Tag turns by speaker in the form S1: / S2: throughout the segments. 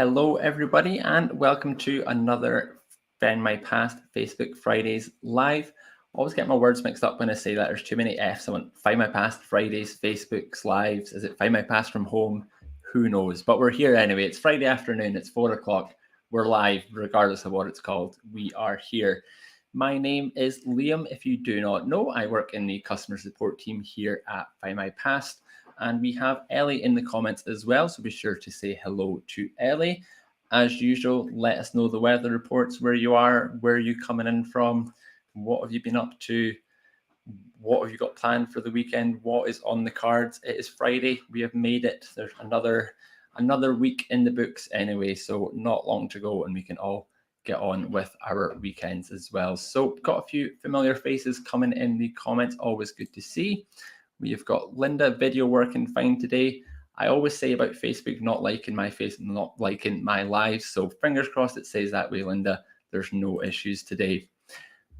S1: Hello, everybody, and welcome to another Findmypast Facebook Fridays live. Always get my words mixed up when I say that. There's too many F's. I want Findmypast Fridays, Facebook's lives. Is it Findmypast from home? Who knows? But we're here anyway. It's Friday afternoon. It's 4 o'clock. We're live, regardless of what it's called. We are here. My name is Liam. If you do not know, I work in the customer support team here at Findmypast. And we have Ellie in the comments as well, so be sure to say hello to Ellie. As usual, let us know the weather reports, where you are, where are you coming in from, what have you been up to, what have you got planned for the weekend, what is on the cards. It is Friday, we have made it. There's another week in the books anyway, so not long to go and we can all get on with our weekends as well. So got a few familiar faces coming in the comments, always good to see. We've got Linda, video working fine today. I always say about Facebook not liking my face and not liking my lives. So fingers crossed it says that way, Linda. There's no issues today.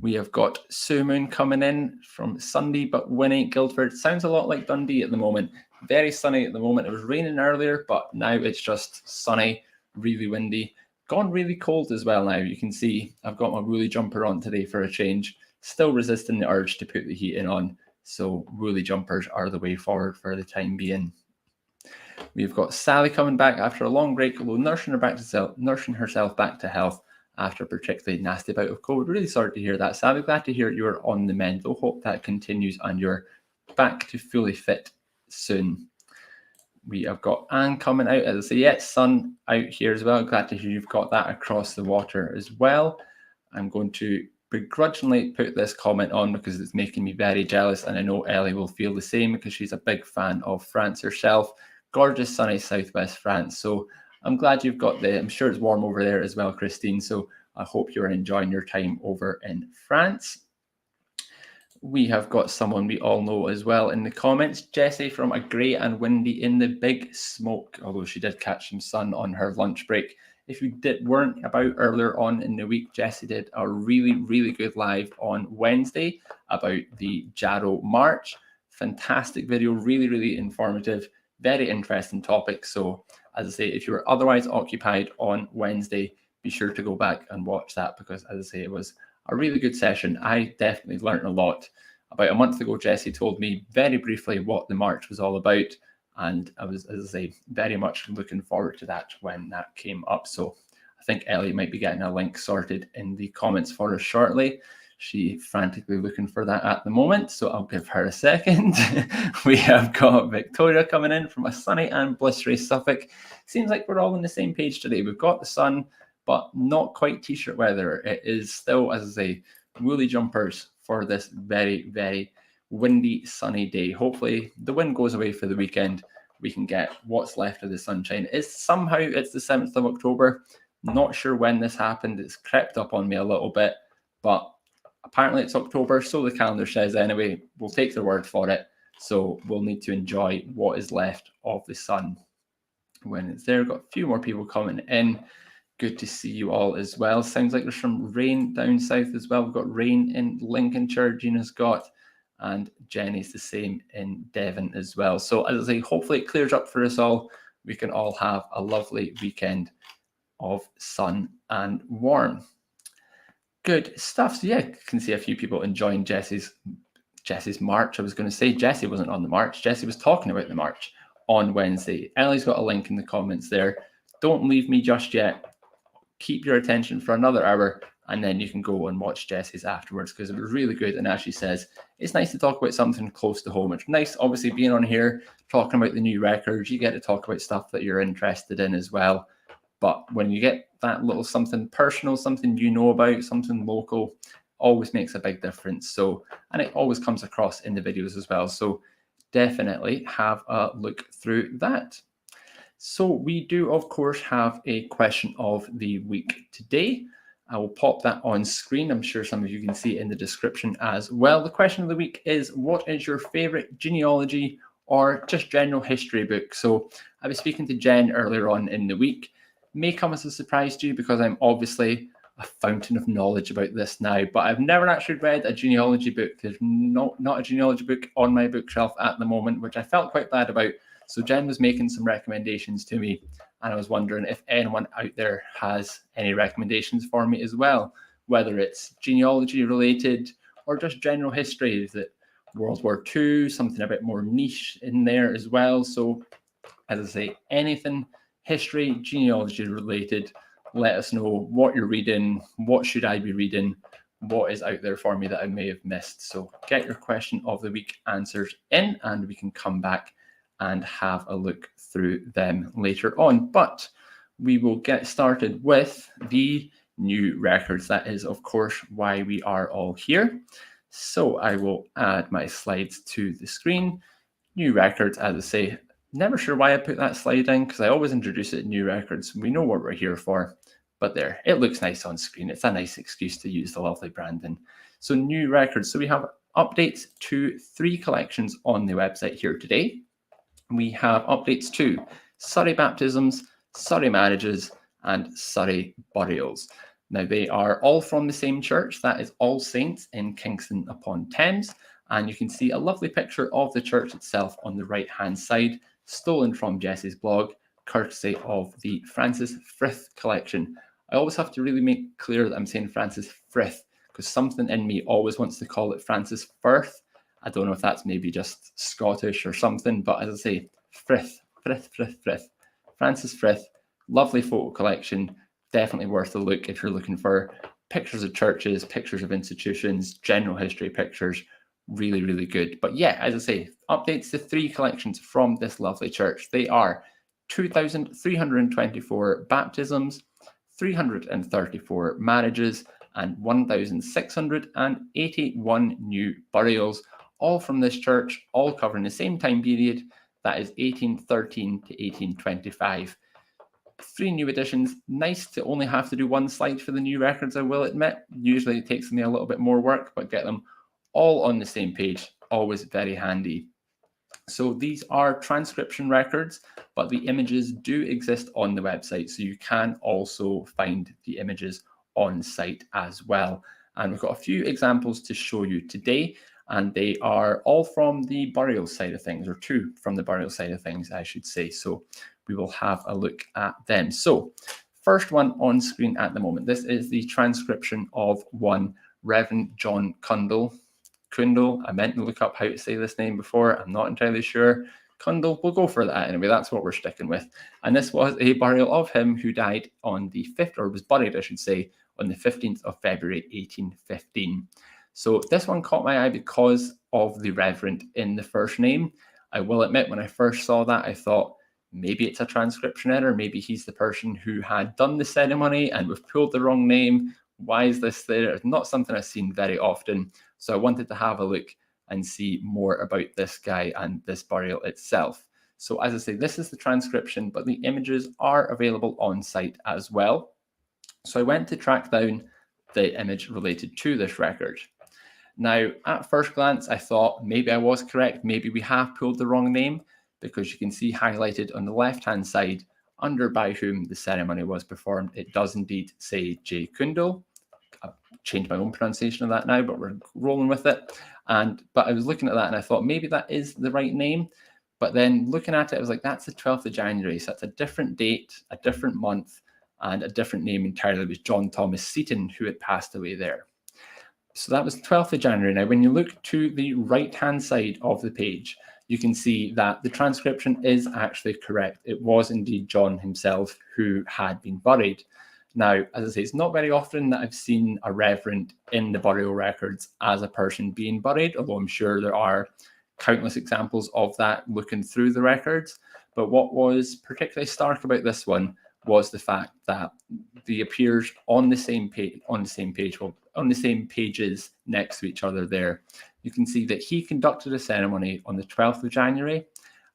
S1: We have got Sue Moon coming in from Sunday, but winning Guildford. Sounds a lot like Dundee at the moment. Very sunny at the moment. It was raining earlier, but now it's just sunny, really windy. Gone really cold as well now. You can see I've got my woolly jumper on today for a change. Still resisting the urge to put the heating on. So woolly jumpers are the way forward for the time being. We've got Sally coming back after a long break, although nursing herself back to health after a particularly nasty bout of COVID. Really sorry to hear that, Sally. Glad to hear you're on the mend, though. Hope that continues and you're back to fully fit soon. We have got Anne coming out. As I say, yeah, sun out here as well. Glad to hear you've got that across the water as well. I'm going to begrudgingly put this comment on because it's making me very jealous, and I know Ellie will feel the same because she's a big fan of France herself. Gorgeous sunny southwest France. So I'm glad you've got I'm sure it's warm over there as well, Christine. So I hope you're enjoying your time over in France. We have got someone we all know as well in the comments, Jessie from A Grey and Windy in the Big Smoke, although she did catch some sun on her lunch break. If you weren't about earlier on in the week, Jessie did a really, really good live on Wednesday about the Jarrow March. Fantastic video, really, really informative, very interesting topic. So as I say, if you were otherwise occupied on Wednesday, be sure to go back and watch that because as I say, it was a really good session. I definitely learned a lot. About a month ago, Jessie told me very briefly what the march was all about. And I was, as I say, very much looking forward to that when that came up. So I think Ellie might be getting a link sorted in the comments for us shortly. She's frantically looking for that at the moment, so I'll give her a second. We have got Victoria coming in from a sunny and blistery Suffolk. Seems like we're all on the same page today. We've got the sun, but not quite t-shirt weather. It is still, as I say, woolly jumpers for this very, very windy, sunny day. Hopefully the wind goes away for the weekend. We can get what's left of the sunshine. It's the 7th of October. Not sure when this happened. It's crept up on me a little bit, but apparently it's October, so the calendar says anyway. We'll take their word for it. So we'll need to enjoy what is left of the sun when it's there. Got a few more people coming in. Good to see you all as well. Sounds like there's some rain down south as well. We've got rain in Lincolnshire, Gina's got, and Jenny's the same in Devon as well. So as I say, hopefully it clears up for us all. We can all have a lovely weekend of sun and warm. Good stuff. So yeah, I can see a few people enjoying Jessie's march. I was going to say Jessie wasn't on the march. Jessie was talking about the march on Wednesday. Ellie's got a link in the comments there. Don't leave me just yet. Keep your attention for another hour and then you can go and watch Jessie's afterwards because it was really good. And as she says, it's nice to talk about something close to home. It's nice, obviously, being on here, talking about the new records. You get to talk about stuff that you're interested in as well. But when you get that little something personal, something you know about, something local, always makes a big difference. So, and it always comes across in the videos as well. So definitely have a look through that. So we do, of course, have a question of the week today. I will pop that on screen. I'm sure some of you can see it in the description as well. The question of the week is, what is your favorite genealogy or just general history book? So I was speaking to Jen earlier on in the week. May come as a surprise to you because I'm obviously a fountain of knowledge about this now, but I've never actually read a genealogy book. There's not a genealogy book on my bookshelf at the moment, which I felt quite bad about. So Jen was making some recommendations to me, And I was wondering if anyone out there has any recommendations for me as well, whether it's genealogy related or just general history, that World War II, something a bit more niche in there as well. So as I say, anything history, genealogy related, let us know what you're reading, what should I be reading, what is out there for me that I may have missed. So get your question of the week answers in and we can come back and have a look through them later on. But we will get started with the new records. That is, of course, why we are all here. So I will add my slides to the screen. New records, as I say, never sure why I put that slide in because I always introduce it in new records. We know what we're here for, but there, it looks nice on screen. It's a nice excuse to use the lovely branding. So new records. So we have updates to 3 collections on the website here today. We have updates to Surrey baptisms, Surrey marriages, and Surrey burials. Now, they are all from the same church. That is All Saints in Kingston upon Thames. And you can see a lovely picture of the church itself on the right-hand side, stolen from Jess's blog, courtesy of the Francis Frith collection. I always have to really make clear that I'm saying Francis Frith, because something in me always wants to call it Francis Firth. I don't know if that's maybe just Scottish or something, but as I say, Frith. Francis Frith, lovely photo collection. Definitely worth a look if you're looking for pictures of churches, pictures of institutions, general history pictures. Really, really good. But yeah, as I say, updates to 3 collections from this lovely church. They are 2,324 baptisms, 334 marriages, and 1,681 new burials, all from this church, all covering the same time period. That is 1813 to 1825. 3 new additions. Nice to only have to do 1 slide for the new records, I will admit. Usually it takes me a little bit more work, but get them all on the same page, always very handy. So these are transcription records, but the images do exist on the website, so you can also find the images on site as well. And we've got a few examples to show you today, and they are all from the burial side of things, or 2 from the burial side of things, I should say. So we will have a look at them. So first one on screen at the moment, this is the transcription of one Reverend John Cundall. I meant to look up how to say this name before. I'm not entirely sure. Cundall, we'll go for that anyway. That's what we're sticking with. And this was a burial of him who died on the 5th, or was buried, I should say, on the 15th of February, 1815. So this one caught my eye because of the Reverend in the first name. I will admit, when I first saw that, I thought maybe it's a transcription error. Maybe he's the person who had done the ceremony and we've pulled the wrong name. Why is this there? It's not something I've seen very often. So I wanted to have a look and see more about this guy and this burial itself. So as I say, this is the transcription, but the images are available on site as well. So I went to track down the image related to this record. Now, at first glance, I thought maybe I was correct. Maybe we have pulled the wrong name, because you can see highlighted on the left-hand side under by whom the ceremony was performed. It does indeed say J. Cundall. I've changed my own pronunciation of that now, but we're rolling with it. But I was looking at that and I thought maybe that is the right name. But then looking at it, I was like, that's the 12th of January. So that's a different date, a different month, and a different name entirely. It was John Thomas Seaton who had passed away there. So that was 12th of January. Now, when you look to the right-hand side of the page, you can see that the transcription is actually correct. It was indeed John himself who had been buried. Now, as I say, it's not very often that I've seen a reverend in the burial records as a person being buried, although I'm sure there are countless examples of that looking through the records. But what was particularly stark about this one was the fact that he appears on the same pages next to each other there. You can see that he conducted a ceremony on the 12th of January,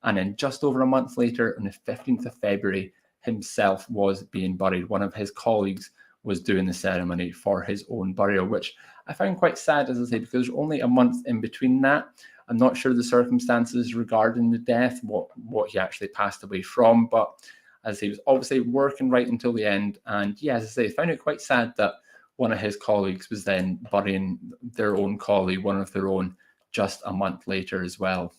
S1: and then just over a month later, on the 15th of February, himself was being buried. One of his colleagues was doing the ceremony for his own burial, which I found quite sad, as I say, because there's only a month in between that. I'm not sure the circumstances regarding the death, what he actually passed away from, but as he was obviously working right until the end. And yeah, as I say, I found it quite sad that one of his colleagues was then burying their own colleague, one of their own, just a month later as well.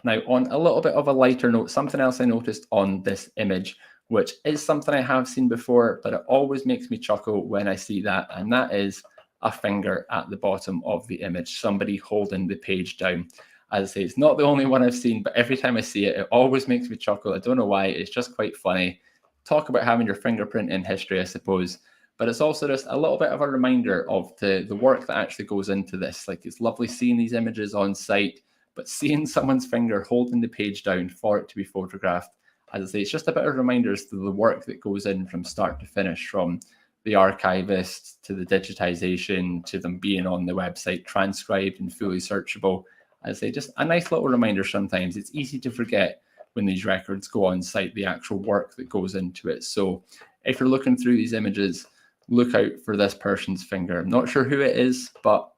S1: Now, on a little bit of a lighter note, something else I noticed on this image, which is something I have seen before, but it always makes me chuckle when I see that, and that is a finger at the bottom of the image, somebody holding the page down. As I say, it's not the only one I've seen, but every time I see it, it always makes me chuckle. I don't know why, it's just quite funny. Talk about having your fingerprint in history, I suppose. But it's also just a little bit of a reminder of the work that actually goes into this. Like, it's lovely seeing these images on site, but seeing someone's finger holding the page down for it to be photographed, as I say, it's just a bit of reminders to the work that goes in from start to finish, from the archivists to the digitization to them being on the website, transcribed and fully searchable. As I say, just a nice little reminder sometimes. It's easy to forget when these records go on site, the actual work that goes into it. So if you're looking through these images, look out for this person's finger. I'm not sure who it is, but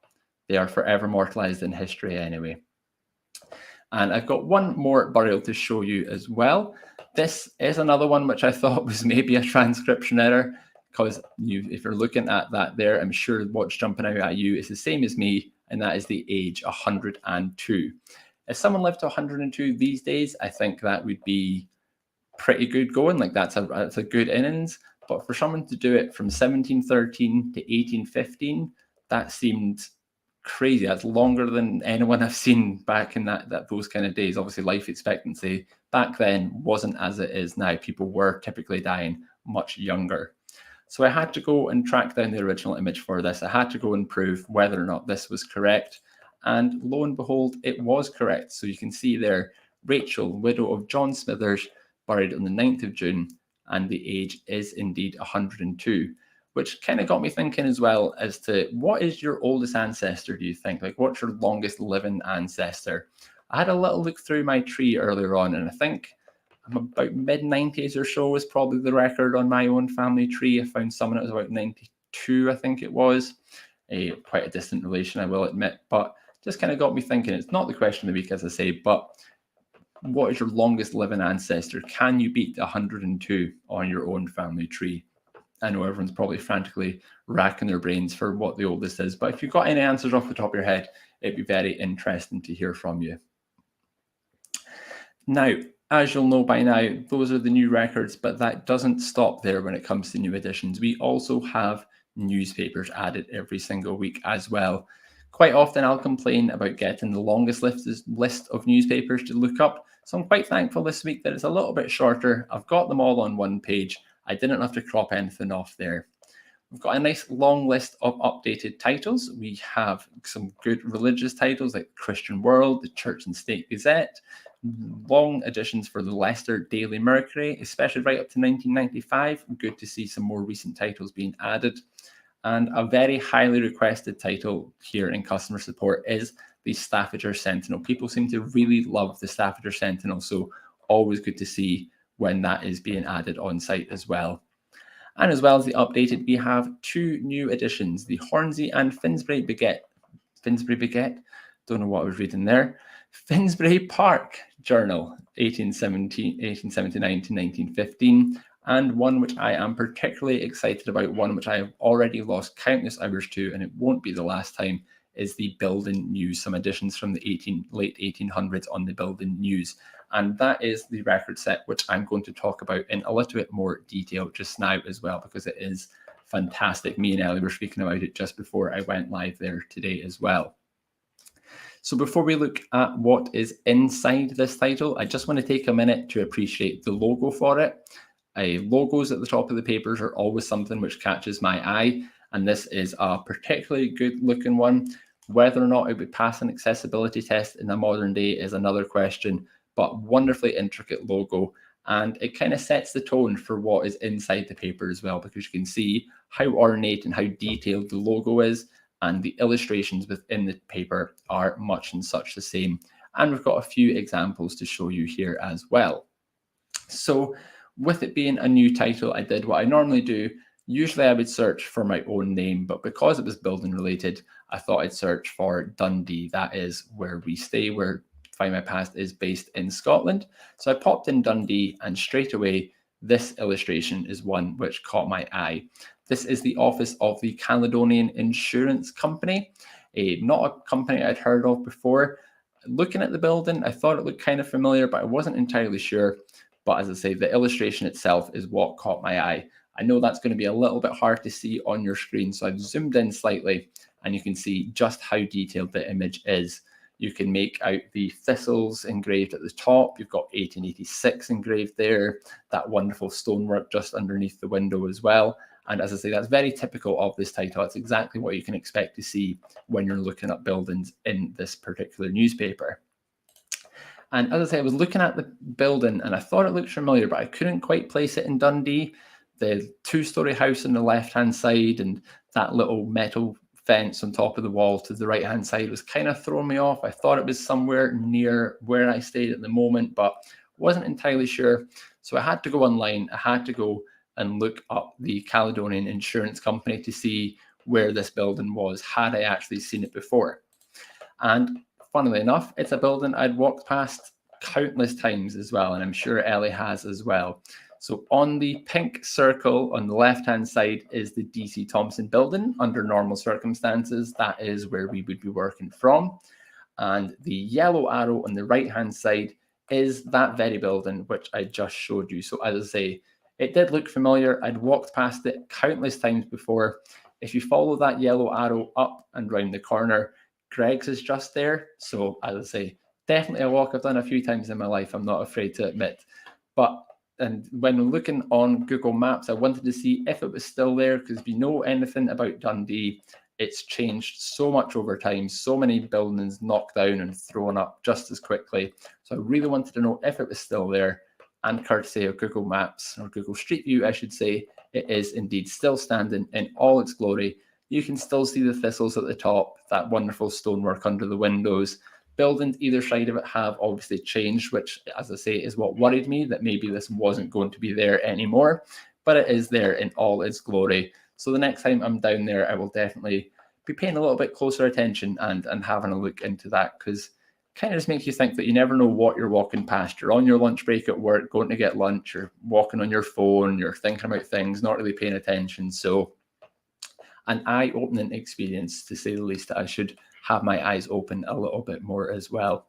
S1: they are forever immortalized in history anyway. And I've got one more burial to show you as well. This is another one which I thought was maybe a transcription error, because if you're looking at that there, I'm sure what's jumping out at you is the same as me, and that is the age 102. If someone lived to 102 these days, I think that would be pretty good going. Like, that's a good innings. But for someone to do it from 1713 to 1815, that seemed crazy. That's longer than anyone I've seen back in those kind of days. Obviously, life expectancy back then wasn't as it is now. People were typically dying much younger. So I had to go and track down the original image for this. I had to go and prove whether or not this was correct. And lo and behold, it was correct. So you can see there, Rachel, widow of John Smithers, buried on the 9th of June, and the age is indeed 102, which kind of got me thinking as well as to what is your oldest ancestor, do you think? Like, what's your longest living ancestor? I had a little look through my tree earlier on, and I think I'm about mid-90s or so is probably the record on my own family tree. I found someone that was about 92, I think it was. Quite a distant relation, I will admit, but just kind of got me thinking. It's not the question of the week, as I say, but what is your longest living ancestor? Can you beat 102 on your own family tree? I know everyone's probably frantically racking their brains for what the oldest is, but if you've got any answers off the top of your head, it'd be very interesting to hear from you. Now, as you'll know by now, those are the new records, but that doesn't stop there when it comes to new editions. We also have newspapers added every single week as well. Quite often I'll complain about getting the longest list of newspapers to look up, so I'm quite thankful this week that it's a little bit shorter. I've got them all on one page. I didn't have to crop anything off there. We've got a nice long list of updated titles. We have some good religious titles like Christian World, the Church and State Gazette, long editions for the Leicester Daily Mercury, especially right up to 1995. Good to see some more recent titles being added. And a very highly requested title here in customer support is the Staffordshire Sentinel. People seem to really love the Staffordshire Sentinel, so always good to see when that is being added on site as well. And as well as the updated, we have two new editions, the Hornsey and Finsbury Baguette, don't know what I was reading there, Finsbury Park Journal, 1879 to 1915, and one which I am particularly excited about, one which I have already lost countless hours to, and it won't be the last time, is the Building News, some editions from the late 1800s on the Building News. And that is the record set, which I'm going to talk about in a little bit more detail just now as well, because it is fantastic. Me and Ellie were speaking about it just before I went live there today as well. So before we look at what is inside this title, I just want to take a minute to appreciate the logo for it. Logos at the top of the papers are always something which catches my eye, and this is a particularly good looking one. Whether or not it would pass an accessibility test in a modern day is another question, but wonderfully intricate logo, and it kind of sets the tone for what is inside the paper as well, because you can see how ornate and how detailed the logo is, and the illustrations within the paper are much and such the same. And we've got a few examples to show you here as well. So with it being a new title, I did what I normally do. Usually I would search for my own name, but because it was building related, I thought I'd search for Dundee. That is where we stay, where Findmypast is based in Scotland. So I popped in Dundee, and straight away, this illustration is one which caught my eye. This is the office of the Caledonian Insurance Company, not a company I'd heard of before. looking at the building, I thought it looked kind of familiar, but I wasn't entirely sure. But as I say, the illustration itself is what caught my eye. I know that's going to be a little bit hard to see on your screen, so I've zoomed in slightly and you can see just how detailed the image is. You can make out the thistles engraved at the top. You've got 1886 engraved there, that wonderful stonework just underneath the window as well. And as I say, that's very typical of this title. It's exactly what you can expect to see when you're looking at buildings in this particular newspaper. And as I say, I was looking at the building and I thought it looked familiar, but I couldn't quite place it in Dundee. The two-story house on the left-hand side and that little metal fence on top of the wall to the right-hand side was kind of throwing me off. I thought it was somewhere near where I stayed at the moment, but wasn't entirely sure. So I had to go online. I had to go and look up the Caledonian Insurance Company to see where this building was, had I actually seen it before. And funnily enough, it's a building I'd walked past countless times as well, and I'm sure Ellie has as well. So on the pink circle on the left-hand side is the DC Thompson building. Under normal circumstances, that is where we would be working from. And the yellow arrow on the right-hand side is that very building, which I just showed you. So as I say, it did look familiar. I'd walked past it countless times before. If you follow that yellow arrow up and round the corner, Greg's is just there. So as I say, definitely a walk I've done a few times in my life, I'm not afraid to admit. And when looking on Google Maps, I wanted to see if it was still there, because if you know anything about Dundee, it's changed so much over time. So many buildings knocked down and thrown up just as quickly. So I really wanted to know if it was still there. And courtesy of Google Maps, or Google Street View, I should say, it is indeed still standing in all its glory. You can still see the thistles at the top, that wonderful stonework under the windows. Buildings either side of it have obviously changed, which, as I say, is what worried me, that maybe this wasn't going to be there anymore, but it is there in all its glory. So the next time I'm down there, I will definitely be paying a little bit closer attention and having a look into that, because kind of just makes you think that you never know what you're walking past. You're on your lunch break at work, going to get lunch, you're walking on your phone, you're thinking about things, not really paying attention. So an eye-opening experience, to say the least. I should have my eyes open a little bit more as well.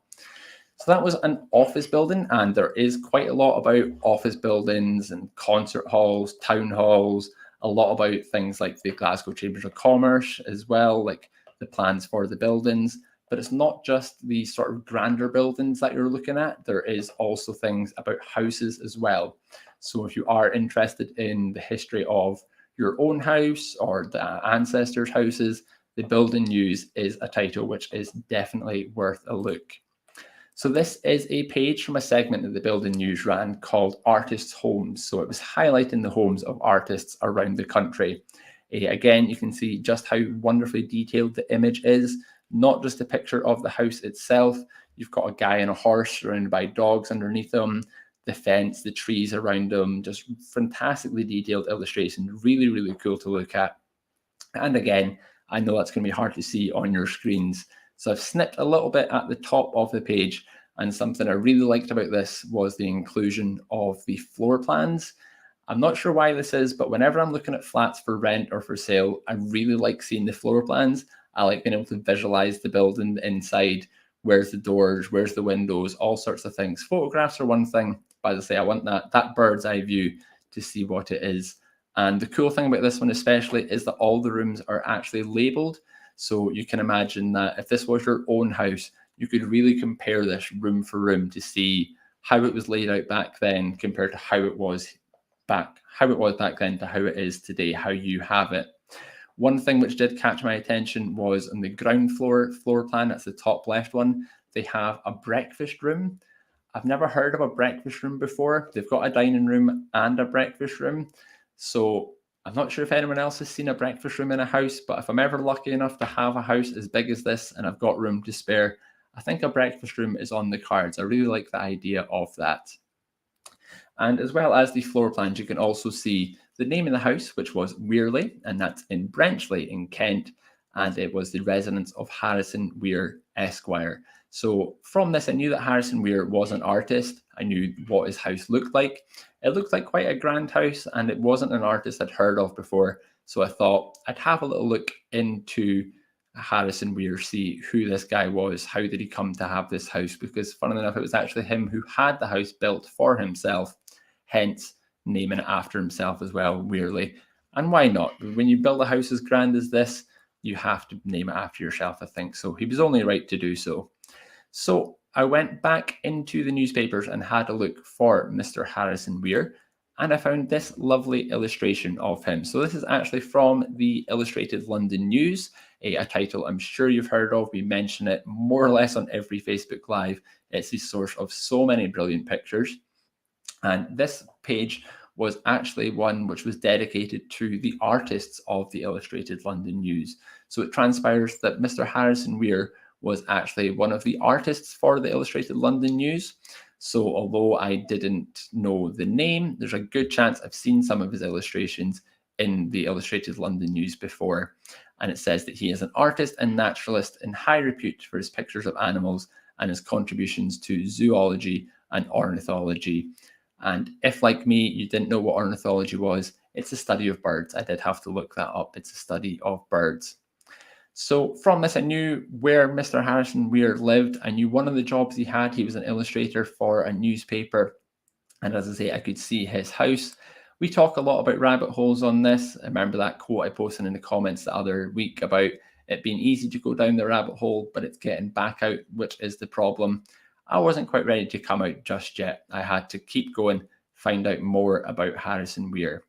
S1: So that was an office building, and there is quite a lot about office buildings and concert halls, town halls, a lot about things like the Glasgow Chambers of Commerce as well, like the plans for the buildings. But it's not just the sort of grander buildings that you're looking at. There is also things about houses as well. So if you are interested in the history of your own house or the ancestors' houses, the Building News is a title which is definitely worth a look. So this is a page from a segment that the Building News ran called Artists' Homes. So it was highlighting the homes of artists around the country. Again, you can see just how wonderfully detailed the image is, not just a picture of the house itself. You've got a guy and a horse surrounded by dogs underneath them, the fence, the trees around them, just fantastically detailed illustration. Really, really cool to look at. And again, I know that's going to be hard to see on your screens. So I've snipped a little bit at the top of the page, and something I really liked about this was the inclusion of the floor plans. I'm not sure why this is, but whenever I'm looking at flats for rent or for sale, I really like seeing the floor plans. I like being able to visualize the building inside. Where's the doors? Where's the windows? All sorts of things. Photographs are one thing, but as I say, I want that bird's eye view to see what it is. And the cool thing about this one especially is that all the rooms are actually labeled. So you can imagine that if this was your own house, you could really compare this room for room to see how it was laid out back then compared to how it was back then to how it is today, how you have it. One thing which did catch my attention was on the ground floor plan, that's the top left one, they have a breakfast room. I've never heard of a breakfast room before. They've got a dining room and a breakfast room. So I'm not sure if anyone else has seen a breakfast room in a house, but if I'm ever lucky enough to have a house as big as this and I've got room to spare, I think a breakfast room is on the cards. I really like the idea of that. And as well as the floor plans, you can also see the name of the house, which was Weirley, and that's in Brenchley in Kent, and it was the residence of Harrison Weir Esquire. So from this, I knew that Harrison Weir was an artist. I knew what his house looked like. It looked like quite a grand house, and it wasn't an artist I'd heard of before. So I thought I'd have a little look into Harrison Weir see who this guy was. How did he come to have this house? Because funnily enough, it was actually him who had the house built for himself, hence naming it after himself as well, weirdly. And why not? When you build a house as grand as this, you have to name it after yourself, I think. So he was only right to do so. So I went back into the newspapers and had a look for Mr. Harrison Weir, and I found this lovely illustration of him. So this is actually from the Illustrated London News, a title I'm sure you've heard of. We mention it more or less on every Facebook Live. It's the source of so many brilliant pictures. And this page was actually one which was dedicated to the artists of the Illustrated London News. So it transpires that Mr. Harrison Weir was actually one of the artists for the Illustrated London News. So although I didn't know the name, there's a good chance I've seen some of his illustrations in the Illustrated London News before. And it says that he is an artist and naturalist in high repute for his pictures of animals and his contributions to zoology and ornithology. And if, like me, you didn't know what ornithology was, it's a study of birds. I did have to look that up. It's a study of birds. So from this, I knew where Mr. Harrison Weir lived. I knew one of the jobs he had. He was an illustrator for a newspaper. And as I say, I could see his house. We talk a lot about rabbit holes on this. I remember that quote I posted in the comments the other week about it being easy to go down the rabbit hole, but it's getting back out, which is the problem. I wasn't quite ready to come out just yet. I had to keep going, find out more about Harrison Weir.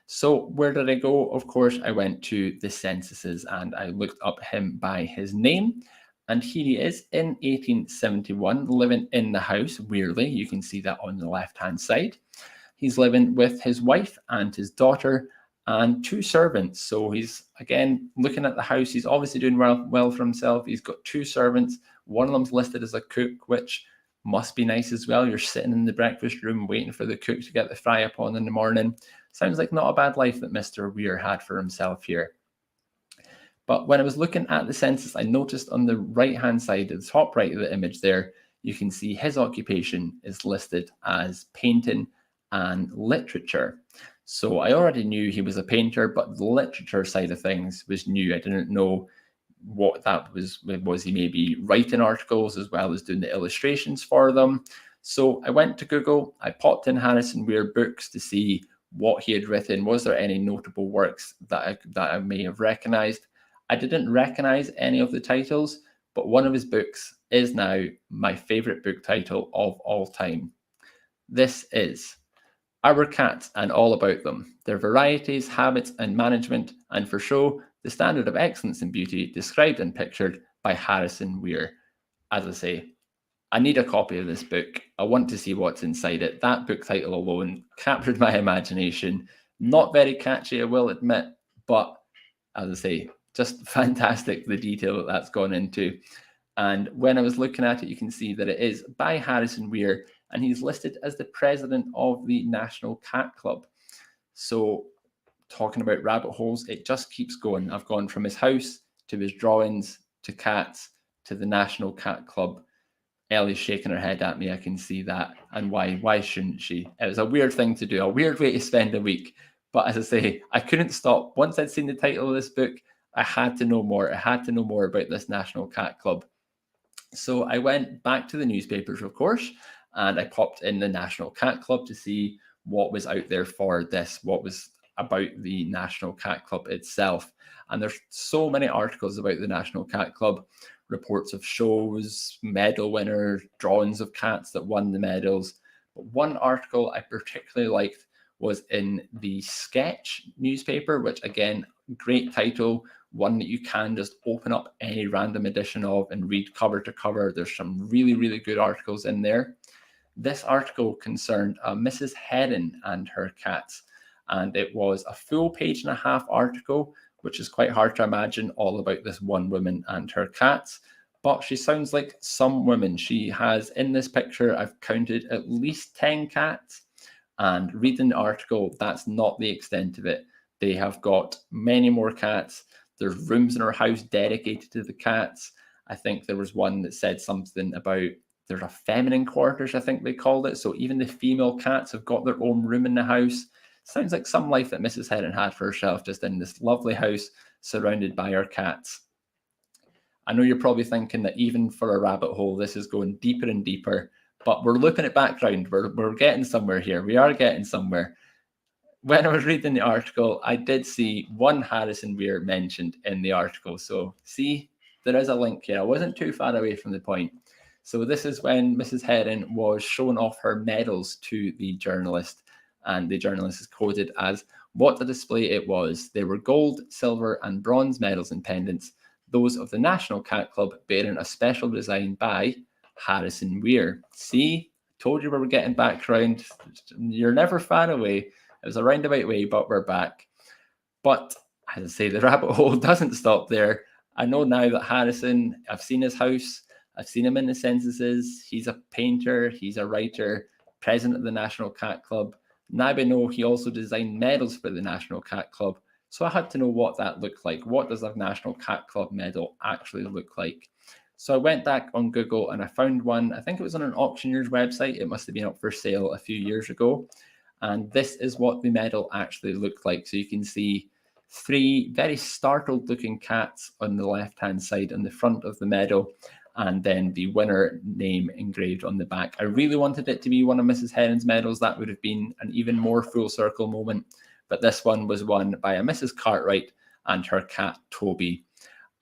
S1: So where did I go? Of course, I went to the censuses and I looked up him by his name. And here he is in 1871, living in the house, weirdly. You can see that on the left-hand side. He's living with his wife and his daughter and 2 servants. So he's, again, looking at the house. He's obviously doing well for himself. He's got 2 servants. One of them's listed as a cook, which must be nice as well. You're sitting in the breakfast room waiting for the cook to get the fry up on in the morning. Sounds like not a bad life that Mr. Weir had for himself here. But when I was looking at the census, I noticed on the right-hand side, at the top right of the image there, you can see his occupation is listed as painting and literature. So I already knew he was a painter, but the literature side of things was new. I didn't know what that was. Was he maybe writing articles as well as doing the illustrations for them? So I went to Google, I popped in Harrison Weir books to see what he had written. Was there any notable works that I may have recognized? I didn't recognize any of the titles, but one of his books is now my favorite book title of all time. This is Our Cats and All About Them, Their Varieties, Habits and Management, and for Show, the Standard of Excellence and Beauty, described and pictured by Harrison Weir. As I say, I need a copy of this book. I want to see what's inside it. That book title alone captured my imagination. Not very catchy, I will admit, but as I say, just fantastic, the detail that's gone into. And when I was looking at it, you can see that it is by Harrison Weir, and he's listed as the president of the National Cat Club. So talking about rabbit holes, it just keeps going. I've gone from his house to his drawings to cats to the National Cat Club. Ellie's shaking her head at me. I can see that. And why shouldn't she? It was a weird thing to do, a weird way to spend a week. But as I say, I couldn't stop. Once I'd seen the title of this book, I had to know more. I had to know more about this National Cat Club. So I went back to the newspapers, of course, and I popped in the National Cat Club to see what was out there for this, what was about the National Cat Club itself. And there's so many articles about the National Cat Club, reports of shows, medal winners, drawings of cats that won the medals. But one article I particularly liked was in the Sketch newspaper, which again, great title, one that you can just open up any random edition of and read cover to cover. There's some really, really good articles in there. This article concerned Mrs. Heron and her cats, and it was a full 1.5 page article, which is quite hard to imagine all about this one woman and her cats. But she sounds like some women. She has, in this picture, I've counted at least 10 cats. And reading the article, that's not the extent of it. They have got many more cats. There's rooms in her house dedicated to the cats. I think there was one that said something about there's a feminine quarters, I think they called it. So even the female cats have got their own room in the house. Sounds like some life that Mrs. Heron had for herself, just in this lovely house surrounded by her cats. I know you're probably thinking that even for a rabbit hole, this is going deeper and deeper, but we're looping it back round. We're getting somewhere here. We are getting somewhere. When I was reading the article, I did see one Harrison Weir mentioned in the article. So see, there is a link here. I wasn't too far away from the point. So this is when Mrs. Heron was showing off her medals to the journalist, and the journalist is quoted as, "What a display it was. There were gold, silver and bronze medals and pendants, those of the National Cat Club bearing a special design by Harrison Weir." See, told you we were getting back round. You're never far away. It was a roundabout way, but we're back. But as I say, the rabbit hole doesn't stop there. I know now that Harrison, I've seen his house, I've seen him in the censuses. He's a painter, he's a writer, president of the National Cat Club. Now I know he also designed medals for the National Cat Club. So I had to know what that looked like. What does a National Cat Club medal actually look like? So I went back on Google and I found one. I think it was on an auctioneer's website. It must have been up for sale a few years ago. And this is what the medal actually looked like. So you can see 3 very startled looking cats on the left-hand side on the front of the medal, and then the winner name engraved on the back. I really wanted it to be one of Mrs. Heron's medals. That would have been an even more full circle moment. But this one was won by a Mrs. Cartwright and her cat, Toby.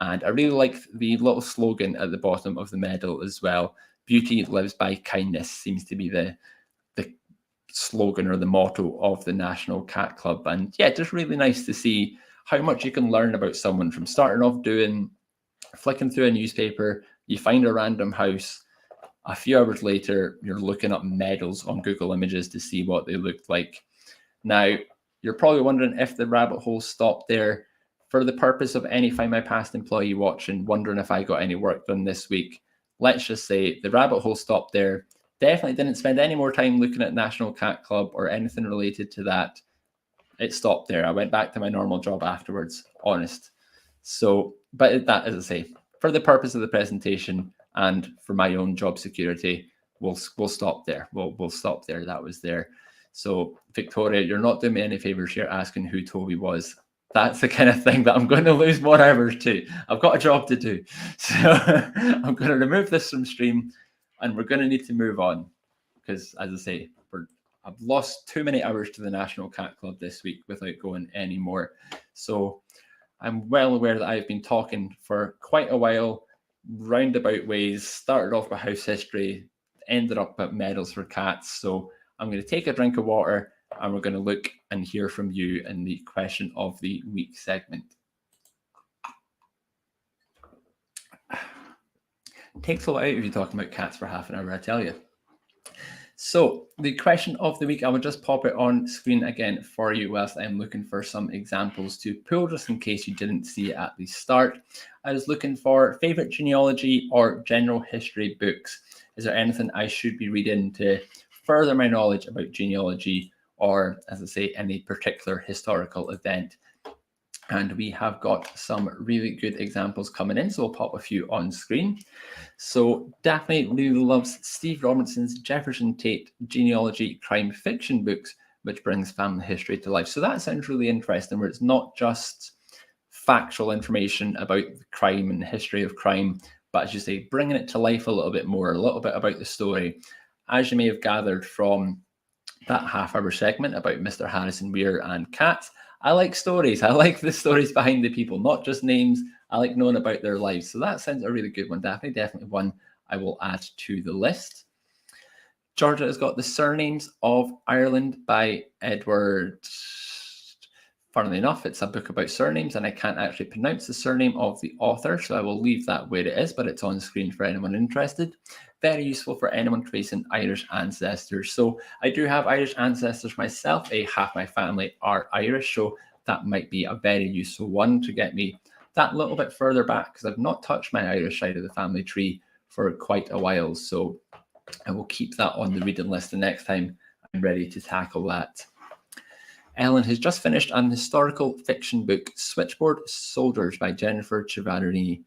S1: And I really like the little slogan at the bottom of the medal as well. "Beauty lives by kindness" seems to be the slogan or the motto of the National Cat Club. And yeah, just really nice to see how much you can learn about someone from starting off flicking through a newspaper. You find a random house. A few hours later, you're looking up medals on Google Images to see what they looked like. Now, you're probably wondering if the rabbit hole stopped there. For the purpose of any Find My Past employee watching, wondering if I got any work done this week, let's just say the rabbit hole stopped there. Definitely didn't spend any more time looking at National Cat Club or anything related to that. It stopped there. I went back to my normal job afterwards, honest. So, but that, as I say, for the purpose of the presentation and for my own job security, we'll stop there. We'll stop there. That was there. So, Victoria, you're not doing me any favors here asking who Toby was. That's the kind of thing that I'm going to lose more hours to. I've got a job to do. So I'm going to remove this from stream. And we're going to need to move on because, as I say, I've lost too many hours to the National Cat Club this week without going any more. So I'm well aware that I've been talking for quite a while, roundabout ways, started off with house history, ended up at medals for cats. So I'm going to take a drink of water and we're going to look and hear from you in the question of the week segment. Takes a lot out of you talking about cats for half an hour, I tell you. So the question of the week, I will just pop it on screen again for you whilst I'm looking for some examples to pull, just in case you didn't see it at the start. I was looking for favorite genealogy or general history books. Is there anything I should be reading to further my knowledge about genealogy or, as I say, any particular historical event? And we have got some really good examples coming in, so we'll pop a few on screen. So Daphne really loves Steve Robinson's Jefferson Tate genealogy crime fiction books, which brings family history to life. So that sounds really interesting, where it's not just factual information about the crime and the history of crime, but as you say, bringing it to life a little bit more, a little bit about the story. As you may have gathered from that half-hour segment about Mr. Harrison Weir and cats, I like stories. I like the stories behind the people, not just names. I like knowing about their lives. So that sounds a really good one, Daphne. Definitely one I will add to the list. Georgia has got The Surnames of Ireland by Edward. Funnily enough, it's a book about surnames, and I can't actually pronounce the surname of the author, so I will leave that where it is, but it's on screen for anyone interested. Very useful for anyone tracing Irish ancestors. So I do have Irish ancestors myself. Half my family are Irish, so that might be a very useful one to get me that little bit further back, because I've not touched my Irish side of the family tree for quite a while. So I will keep that on the reading list the next time I'm ready to tackle that. Ellen has just finished an historical fiction book, Switchboard Soldiers by Jennifer Ciavarini,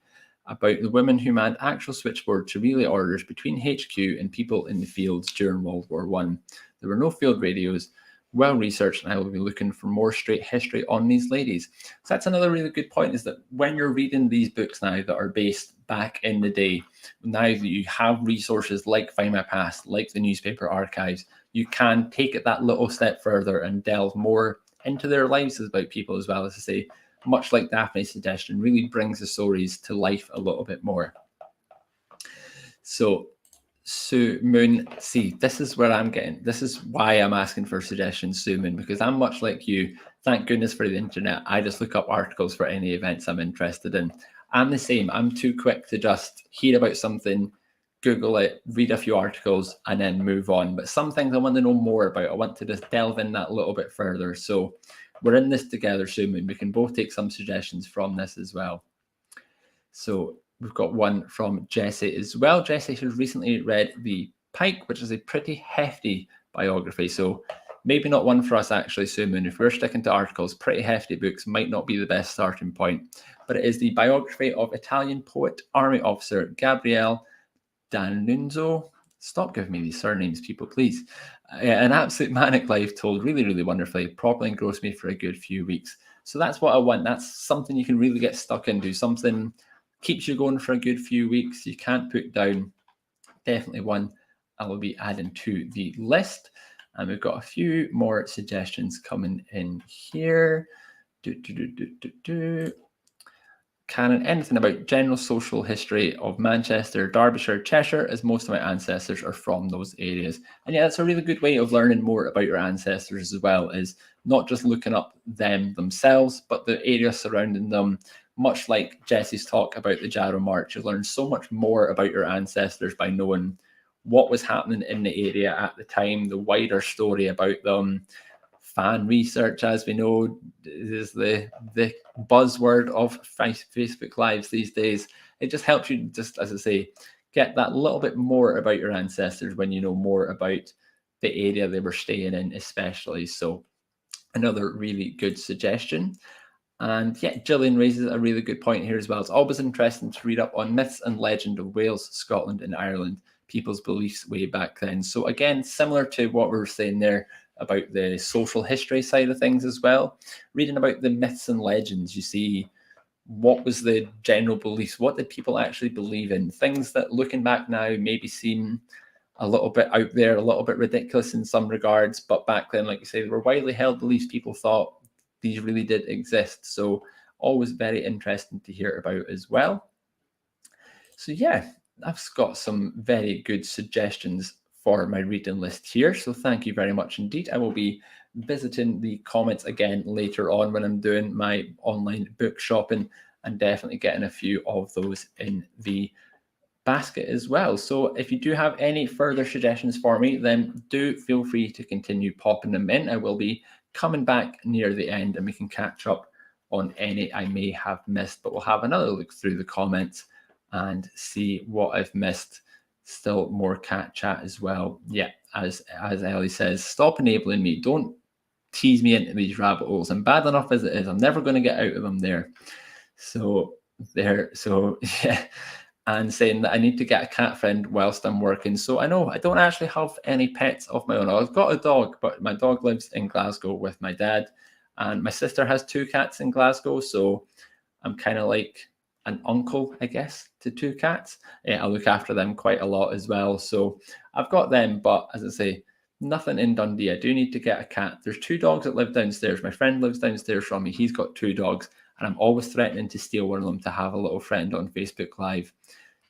S1: about the women who manned actual switchboard to relay orders between HQ and people in the fields during World War I. There were no field radios, well researched, and I will be looking for more straight history on these ladies. So that's another really good point, is that when you're reading these books now that are based back in the day, now that you have resources like Findmypast, like the newspaper archives, you can take it that little step further and delve more into their lives about people as well. As I say, much like Daphne's suggestion, really brings the stories to life a little bit more. So Sue Moon, see, this is where I'm getting, this is why I'm asking for suggestions, Sue Moon, because I'm much like you. Thank goodness for the internet. I just look up articles for any events I'm interested in. I'm the same. I'm too quick to just hear about something, Google it, read a few articles, and then move on. But some things I want to know more about. I want to just delve in that a little bit further. So we're in this together, Sue Moon. We can both take some suggestions from this as well. So we've got one from Jessie as well. Jessie has recently read The Pike, which is a pretty hefty biography. So maybe not one for us actually, Sue Moon. If we're sticking to articles, pretty hefty books might not be the best starting point. But it is the biography of Italian poet, army officer Gabriele D'Annunzio. Stop giving me these surnames, people, please. An absolute manic life told really, really wonderfully. Probably engrossed me for a good few weeks. So that's what I want. That's something you can really get stuck into. Something keeps you going for a good few weeks. You can't put down. Definitely one I will be adding to the list. And we've got a few more suggestions coming in here. Canon, anything about general social history of Manchester, Derbyshire, Cheshire, as most of my ancestors are from those areas. And yeah, that's a really good way of learning more about your ancestors as well, is not just looking up them themselves, but the area surrounding them. Much like Jessie's talk about the Jarrow March, you learn so much more about your ancestors by knowing what was happening in the area at the time, the wider story about them. Fan research, as we know, is the buzzword of Facebook Lives these days. It just helps you, just as I say, get that little bit more about your ancestors when you know more about the area they were staying in, especially. So another really good suggestion. And yeah, Gillian raises a really good point here as well. It's always interesting to read up on myths and legend of Wales, Scotland, and Ireland, people's beliefs way back then. So again, similar to what we were saying there about the social history side of things as well, reading about the myths and legends, you see what was the general beliefs, what did people actually believe in, things that looking back now maybe seem a little bit out there, a little bit ridiculous in some regards, but back then, like you say, they were widely held beliefs. People thought these really did exist. So always very interesting to hear about as well. So yeah, I've got some very good suggestions for my reading list here. So thank you very much indeed. I will be visiting the comments again later on when I'm doing my online book shopping, and definitely getting a few of those in the basket as well. So if you do have any further suggestions for me, then do feel free to continue popping them in. I will be coming back near the end and we can catch up on any I may have missed, but we'll have another look through the comments and see what I've missed. Still more cat chat as well. Yeah, as Ellie says, stop enabling me. Don't tease me into these rabbit holes. I'm bad enough as it is. I'm never going to get out of them there. So yeah. And saying that I need to get a cat friend whilst I'm working. So I know I don't actually have any pets of my own. I've got a dog, but my dog lives in Glasgow with my dad. And my sister has 2 cats in Glasgow. So I'm kind of like an uncle, I guess, to 2 cats. I look after them quite a lot as well. So I've got them, but as I say, nothing in Dundee. I do need to get a cat. There's 2 dogs that live downstairs. My friend lives downstairs from me. He's got 2 dogs. And I'm always threatening to steal one of them to have a little friend on Facebook Live.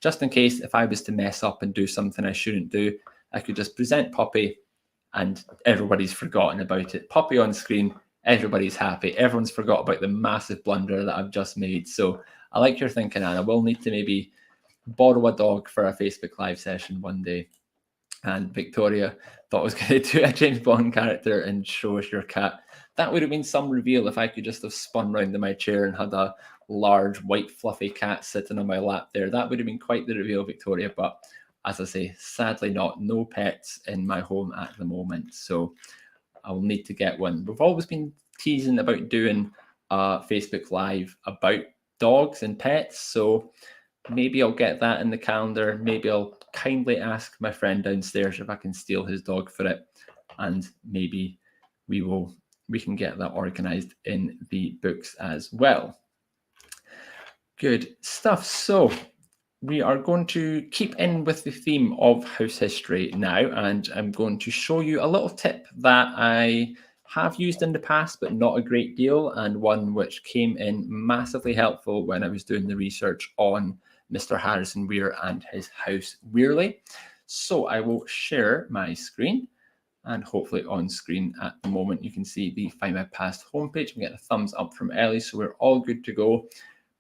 S1: Just in case if I was to mess up and do something I shouldn't do, I could just present Poppy and everybody's forgotten about it. Poppy on screen, everybody's happy. Everyone's forgot about the massive blunder that I've just made. So I like your thinking, Anna. We'll need to maybe borrow a dog for a Facebook Live session one day. And Victoria thought I was going to do a James Bond character and show us your cat. That would have been some reveal if I could just have spun round in my chair and had a large white fluffy cat sitting on my lap there. That would have been quite the reveal, Victoria. But as I say, sadly not. No pets in my home at the moment. So I'll need to get one. We've always been teasing about doing a Facebook Live about dogs and pets. So maybe I'll get that in the calendar. Maybe I'll kindly ask my friend downstairs if I can steal his dog for it, and maybe we can get that organized in the books as well. Good stuff. So we are going to keep in with the theme of house history now, and I'm going to show you a little tip that I have used in the past, but not a great deal, and one which came in massively helpful when I was doing the research on Mr. Harrison Weir and his house Weirley. So I will share my screen, and hopefully on screen at the moment you can see the Findmypast homepage. I'm getting a thumbs up from Ellie, so we're all good to go.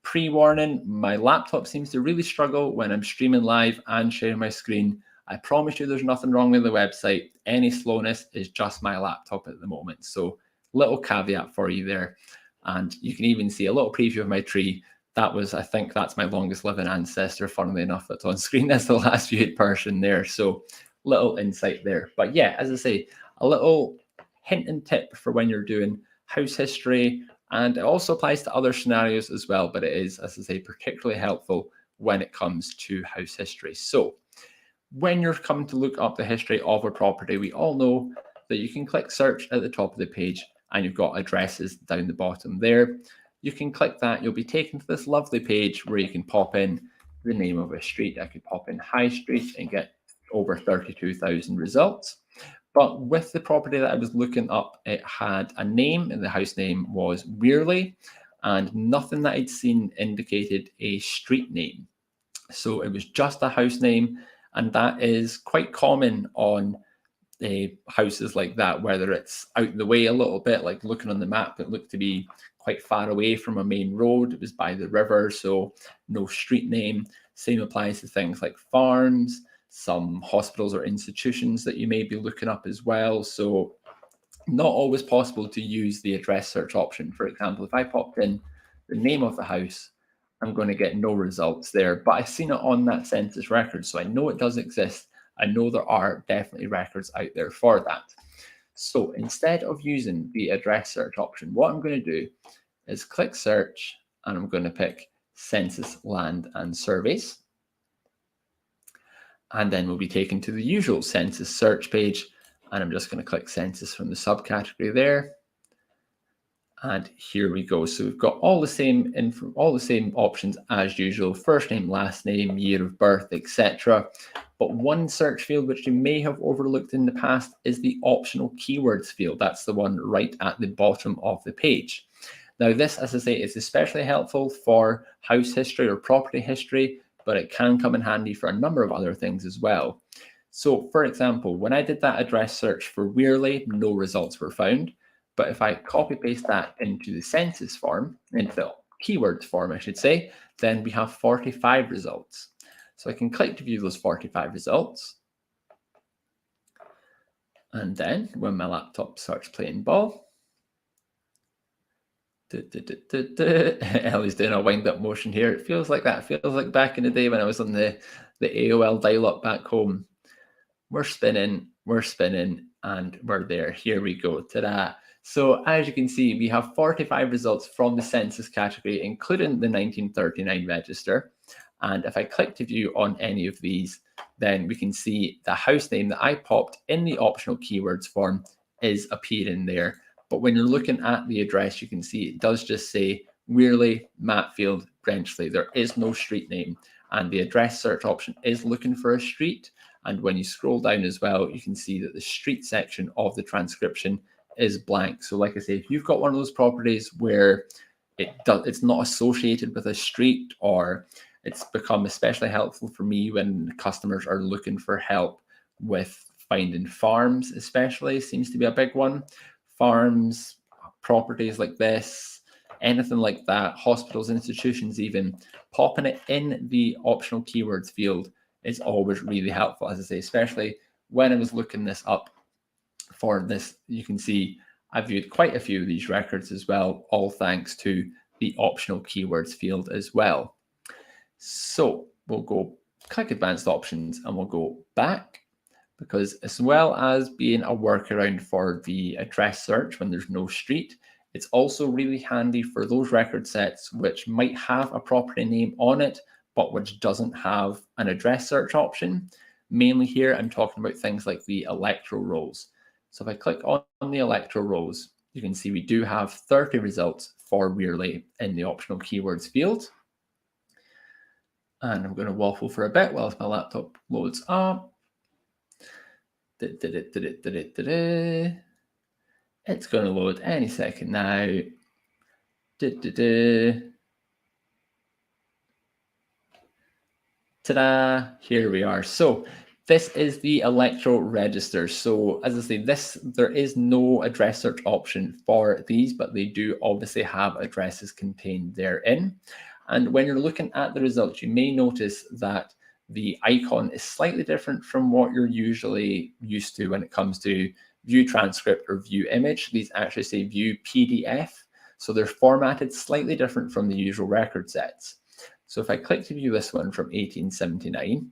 S1: Pre-warning, my laptop seems to really struggle when I'm streaming live and sharing my screen. I promise you there's nothing wrong with the website. Any slowness is just my laptop at the moment. So little caveat for you there. And you can even see a little preview of my tree. That was, I think that's my longest living ancestor, funnily enough, that's on screen. That's the last viewed person there. So little insight there. But yeah, as I say, a little hint and tip for when you're doing house history, and it also applies to other scenarios as well, but it is, as I say, particularly helpful when it comes to house history. So when you're coming to look up the history of a property, we all know that you can click search at the top of the page and you've got addresses down the bottom there. You can click that, you'll be taken to this lovely page where you can pop in the name of a street. I could pop in High Street and get over 32,000 results. But with the property that I was looking up, it had a name, and the house name was Weirley, and nothing that I'd seen indicated a street name. So it was just a house name, and that is quite common on houses like that, whether it's out the way a little bit, like looking on the map, it looked to be quite far away from a main road. It was by the river, so no street name. Same applies to things like farms, some hospitals or institutions that you may be looking up as well. So not always possible to use the address search option. For example, if I popped in the name of the house, I'm going to get no results there, but I've seen it on that census record, so I know it does exist. I know there are definitely records out there for that. So instead of using the address search option, what I'm going to do is click search, and I'm going to pick census, land and surveys. And then we'll be taken to the usual census search page, and I'm just going to click census from the subcategory there. And here we go. So we've got all the same options as usual: first name, last name, year of birth, etc. But one search field which you may have overlooked in the past is the optional keywords field. That's the one right at the bottom of the page. Now this, as I say, is especially helpful for house history or property history, but it can come in handy for a number of other things as well. So for example, when I did that address search for Weirley, no results were found. But if I copy paste that into the census form, into the keywords form, I should say, then we have 45 results. So I can click to view those 45 results. And then when my laptop starts playing ball, Ellie's doing a wind up motion here. It feels like that. It feels like back in the day when I was on the AOL dial-up back home. We're spinning, and we're there. Here we go. Ta-da. So as you can see, we have 45 results from the census category, including the 1939 register. And if I click to view on any of these, then we can see the house name that I popped in the optional keywords form is appearing there. But when you're looking at the address, you can see it does just say Weirley, Matfield, Brenchley. There is no street name, and the address search option is looking for a street. And when you scroll down as well, you can see that the street section of the transcription is blank. So like I say, if you've got one of those properties where it's not associated with a street, or it's become especially helpful for me when customers are looking for help with finding farms, especially seems to be a big one. Farms, properties like this, anything like that, hospitals, institutions even, popping it in the optional keywords field is always really helpful, as I say, especially when I was looking this up for this. You can see I've viewed quite a few of these records as well, all thanks to the optional keywords field as well. So we'll go click advanced options and we'll go back, because as well as being a workaround for the address search when there's no street, it's also really handy for those record sets which might have a property name on it, but which doesn't have an address search option. Mainly here, I'm talking about things like the electoral rolls. So if I click on the electoral rows, you can see we do have 30 results for Wearley in the optional keywords field. And I'm going to waffle for a bit whilst my laptop loads up. It's going to load any second now. Ta-da! Here we are. So this is the electoral register. So as I say, there is no address search option for these, but they do obviously have addresses contained therein. And when you're looking at the results, you may notice that the icon is slightly different from what you're usually used to when it comes to view transcript or view image. These actually say view PDF. So they're formatted slightly different from the usual record sets. So if I click to view this one from 1879,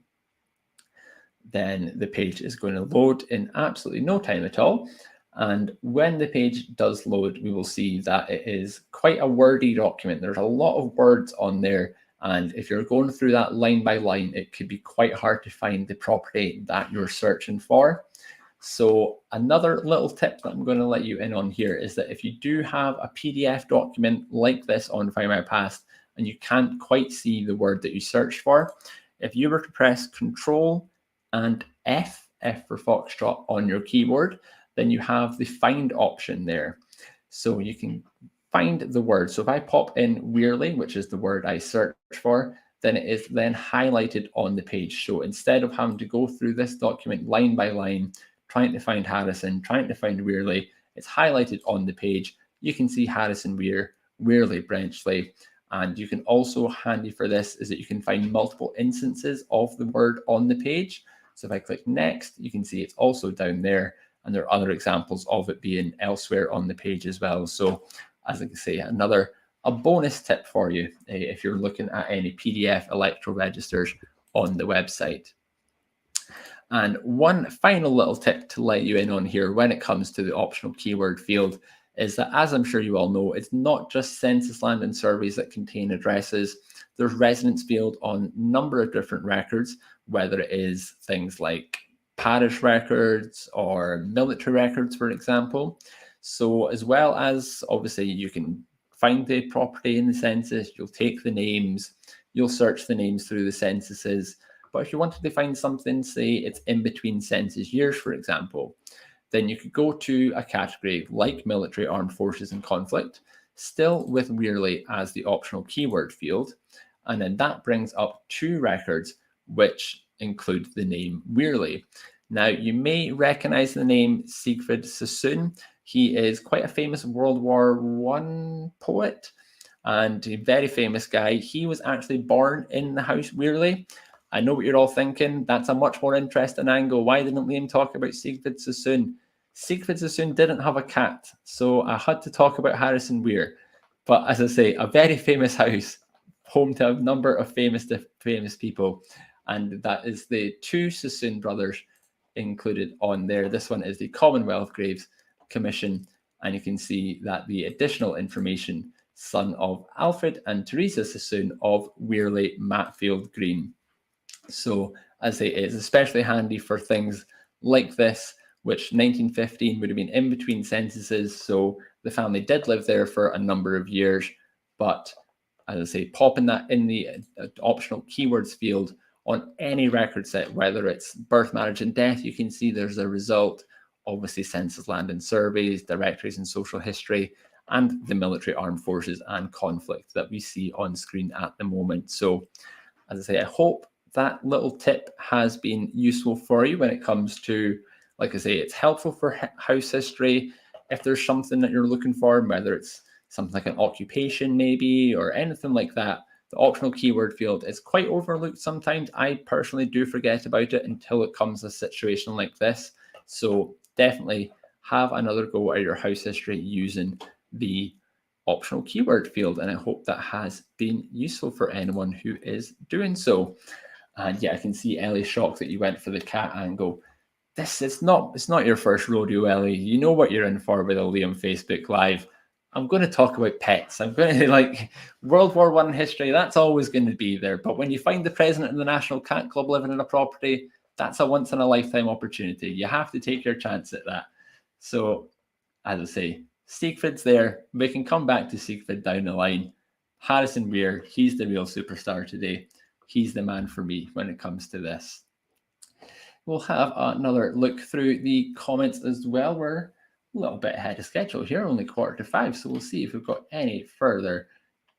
S1: then the page is going to load in absolutely no time at all. And when the page does load, we will see that it is quite a wordy document. There's a lot of words on there. And if you're going through that line by line, it could be quite hard to find the property that you're searching for. So another little tip that I'm going to let you in on here is that if you do have a PDF document like this on Findmypast and you can't quite see the word that you searched for, if you were to press Control and F for Foxtrot on your keyboard, then you have the find option there. So you can find the word. So if I pop in Wearley, which is the word I search for, then it is then highlighted on the page. So instead of having to go through this document line by line, trying to find Harrison, trying to find Wearley, it's highlighted on the page. You can see Harrison Weir, Wearley Brenchley. And you can also, handy for this, is that you can find multiple instances of the word on the page. So if I click next, you can see it's also down there. And there are other examples of it being elsewhere on the page as well. So as I can say, a bonus tip for you if you're looking at any PDF electoral registers on the website. And one final little tip to let you in on here when it comes to the optional keyword field is that, as I'm sure you all know, it's not just census land and surveys that contain addresses. There's residence field on a number of different records, whether it is things like parish records or military records, for example. So as well as, obviously, you can find the property in the census, you'll take the names, you'll search the names through the censuses. But if you wanted to find something, say it's in between census years, for example, then you could go to a category like military, armed forces and conflict, still with Wearley as the optional keyword field. And then that brings up 2 records which include the name Wearley. Now, you may recognize the name Siegfried Sassoon. He is quite a famous World War I poet and a very famous guy. He was actually born in the house Wearley. I know what you're all thinking. That's a much more interesting angle. Why didn't Liam talk about Siegfried Sassoon? Siegfried Sassoon didn't have a cat, so I had to talk about Harrison Weir. But as I say, a very famous house, home to a number of famous people. And that is the 2 Sassoon brothers included on there. This one is the Commonwealth Graves Commission. And you can see that the additional information, son of Alfred and Teresa Sassoon of Wearley Matfield Green. So as I say, it's especially handy for things like this, which 1915 would have been in between censuses. So the family did live there for a number of years. But as I say, popping that in the optional keywords field on any record set, whether it's birth, marriage and death, you can see there's a result. Obviously, census, land and surveys, directories and social history, and the military, armed forces and conflict that we see on screen at the moment. So as I say, I hope that little tip has been useful for you when it comes to, like I say, it's helpful for house history. If there's something that you're looking for, whether it's something like an occupation maybe or anything like that, the optional keyword field is quite overlooked sometimes. I personally do forget about it until it comes to a situation like this. So definitely have another go at your house history using the optional keyword field. And I hope that has been useful for anyone who is doing so. And yeah, I can see Ellie shocked that you went for the cat angle. It's not your first rodeo, Ellie. You know what you're in for with a Liam Facebook Live. I'm going to talk about pets. I'm going to like World War I history. That's always going to be there. But when you find the president of the National Cat Club living in a property, that's a once in a lifetime opportunity. You have to take your chance at that. So, as I say, Siegfried's there. We can come back to Siegfried down the line. Harrison Weir, he's the real superstar today. He's the man for me when it comes to this. We'll have another look through the comments as well. We're a little bit ahead of schedule here, only 4:45. So we'll see if we've got any further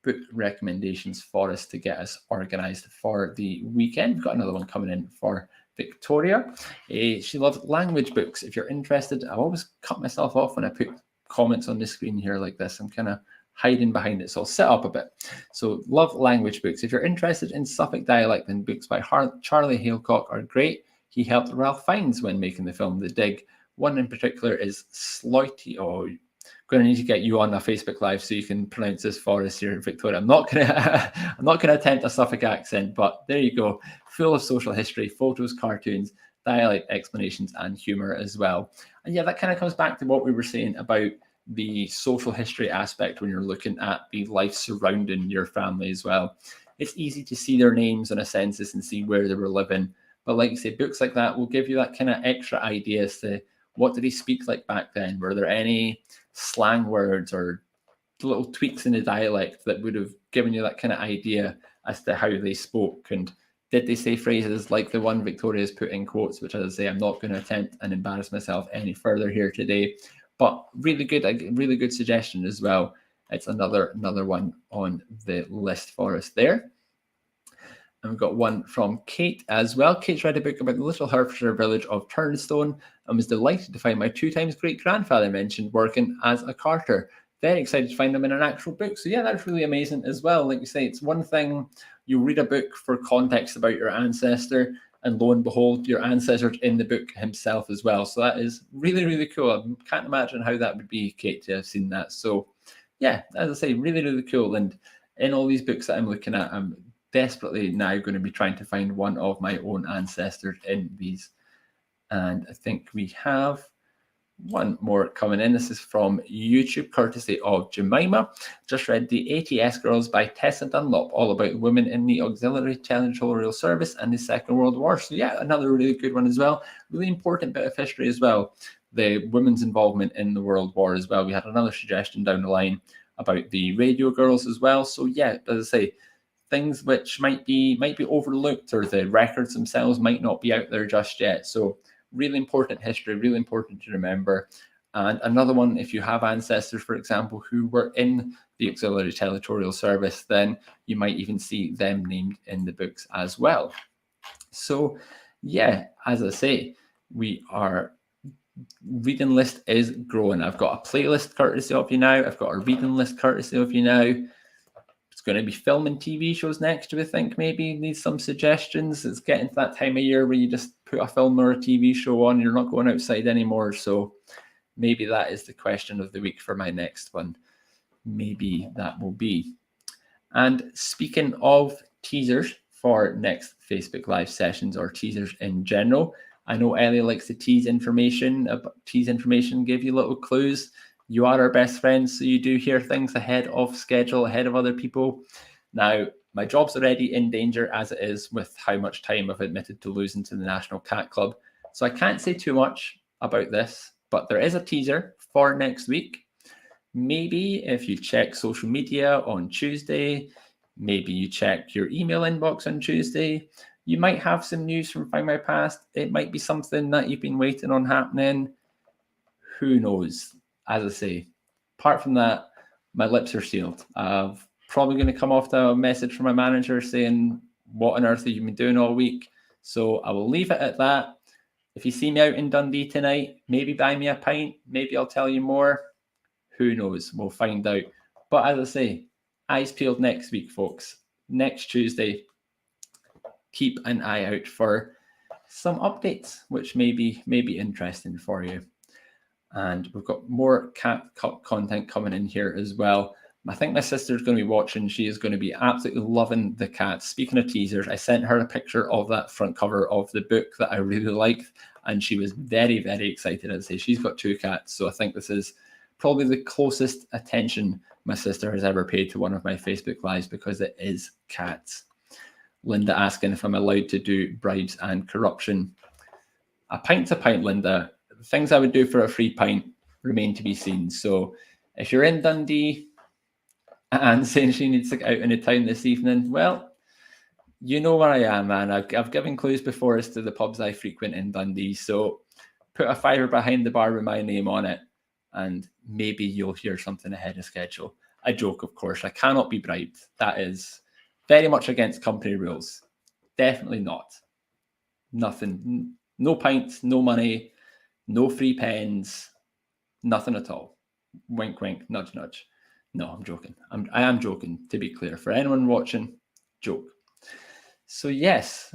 S1: book recommendations for us to get us organized for the weekend. We've got another one coming in for Victoria. She loves language books. If you're interested, I always cut myself off when I put comments on the screen here like this. I'm kind of hiding behind it, so I'll sit up a bit. So love language books. If you're interested in Suffolk dialect, then books by Charlie Halecock are great. He helped Ralph Fiennes when making the film The Dig. One in particular is Sloity. Oh, going to need to get you on a Facebook Live so you can pronounce this for us here in Victoria. I'm not going to attempt a Suffolk accent, but there you go. Full of social history, photos, cartoons, dialect explanations, and humour as well. And yeah, that kind of comes back to what we were saying about the social history aspect when you're looking at the life surrounding your family as well. It's easy to see their names on a census and see where they were living. But like you say, books like that will give you that kind of extra idea as to what did he speak like back then? Were there any slang words or little tweaks in the dialect that would have given you that kind of idea as to how they spoke? And did they say phrases like the one Victoria's put in quotes, which, as I say, I'm not going to attempt and embarrass myself any further here today. But really good suggestion as well. It's another one on the list for us there. And we've got one from Kate as well. Kate's read a book about the little Hertfordshire village of Turnstone and was delighted to find my 2 times great-grandfather mentioned working as a carter. Very excited to find them in an actual book. So yeah, that's really amazing as well. Like you say, it's one thing you read a book for context about your ancestor, and lo and behold, your ancestor's in the book himself as well. So that is really, really cool. I can't imagine how that would be, Kate, to have seen that. So yeah, as I say, really, really cool. And in all these books that I'm looking at, I'm desperately now going to be trying to find one of my own ancestors in these. And I think we have one more coming in. This is from YouTube, courtesy of Jemima. Just read The ATS Girls by Tessa Dunlop, all about women in the Auxiliary Territorial Service and the Second World War. So yeah, another really good one as well. Really important bit of history as well. The women's involvement in the World War as well. We had another suggestion down the line about the radio girls as well. So yeah, as I say, things which might be overlooked, or the records themselves might not be out there just yet. So really important history, really important to remember. And another one, if you have ancestors, for example, who were in the Auxiliary Territorial Service, then you might even see them named in the books as well. So yeah, as I say, reading list is growing. I've got a playlist courtesy of you now. I've got a reading list courtesy of you now. It's going to be filming TV shows next, do we think? Maybe need some suggestions. It's getting to that time of year where you just put a film or a TV show on. You're not going outside anymore. So maybe that is the question of the week for my next one. Maybe that will be. And speaking of teasers for next Facebook Live sessions, or teasers in general, I know Ellie likes to tease information, give you little clues. You are our best friends, so you do hear things ahead of schedule, ahead of other people. Now, my job's already in danger as it is with how much time I've admitted to losing to the National Cat Club. So I can't say too much about this, but there is a teaser for next week. Maybe if you check social media on Tuesday, maybe you check your email inbox on Tuesday, you might have some news from Findmypast. It might be something that you've been waiting on happening. Who knows? As I say, apart from that, my lips are sealed. I'm probably going to come off to a message from my manager saying, what on earth have you been doing all week? So I will leave it at that. If you see me out in Dundee tonight, maybe buy me a pint. Maybe I'll tell you more. Who knows? We'll find out. But as I say, eyes peeled next week, folks. Next Tuesday, keep an eye out for some updates, which may be interesting for you. And we've got more cat content coming in here as well. I think my sister's going to be watching. She is going to be absolutely loving the cats. Speaking of teasers, I sent her a picture of that front cover of the book that I really liked, and she was very, very excited. I'd say she's got 2 cats, so I think this is probably the closest attention my sister has ever paid to one of my Facebook Lives, because it is cats. Linda asking if I'm allowed to do bribes and corruption. A pint's a pint, Linda. Things I would do for a free pint, remain to be seen. So if you're in Dundee and saying she needs to get out in the town this evening, well, you know where I am, man. I've given clues before as to the pubs I frequent in Dundee. So put a fiver behind the bar with my name on it, and maybe you'll hear something ahead of schedule. A joke, of course. I cannot be bribed. That is very much against company rules. Definitely not. Nothing. No pints, no money, no free pens, nothing at all. Wink, wink, nudge, nudge. No, I'm joking. I am joking, to be clear. For anyone watching, joke. So yes,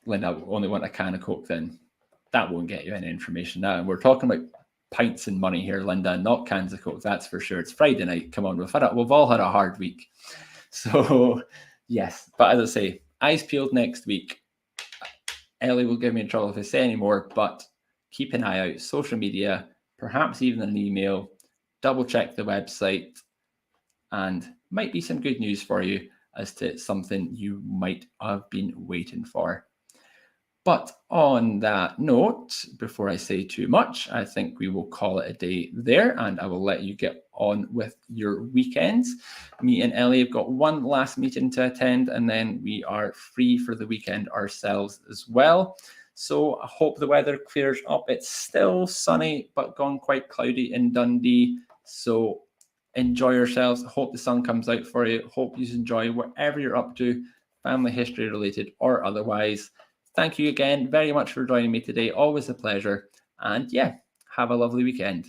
S1: Linda, I only want a can of Coke then. That won't get you any information now. And we're talking about pints and money here, Linda, not cans of Coke, that's for sure. It's Friday night. Come on, we've all had a hard week. So yes, but as I say, eyes peeled next week. Ellie will give me in trouble if I say any more, but keep an eye out. Social media, perhaps even an email. Double check the website, and might be some good news for you as to something you might have been waiting for. But on that note, before I say too much, I think we will call it a day there, and I will let you get on with your weekends. Me and Ellie have got one last meeting to attend, and then we are free for the weekend ourselves as well. So I hope the weather clears up. It's still sunny, but gone quite cloudy in Dundee. So enjoy yourselves. Hope the sun comes out for you. Hope you enjoy whatever you're up to, family history related or otherwise. Thank you again very much for joining me today. Always a pleasure. And yeah, have a lovely weekend.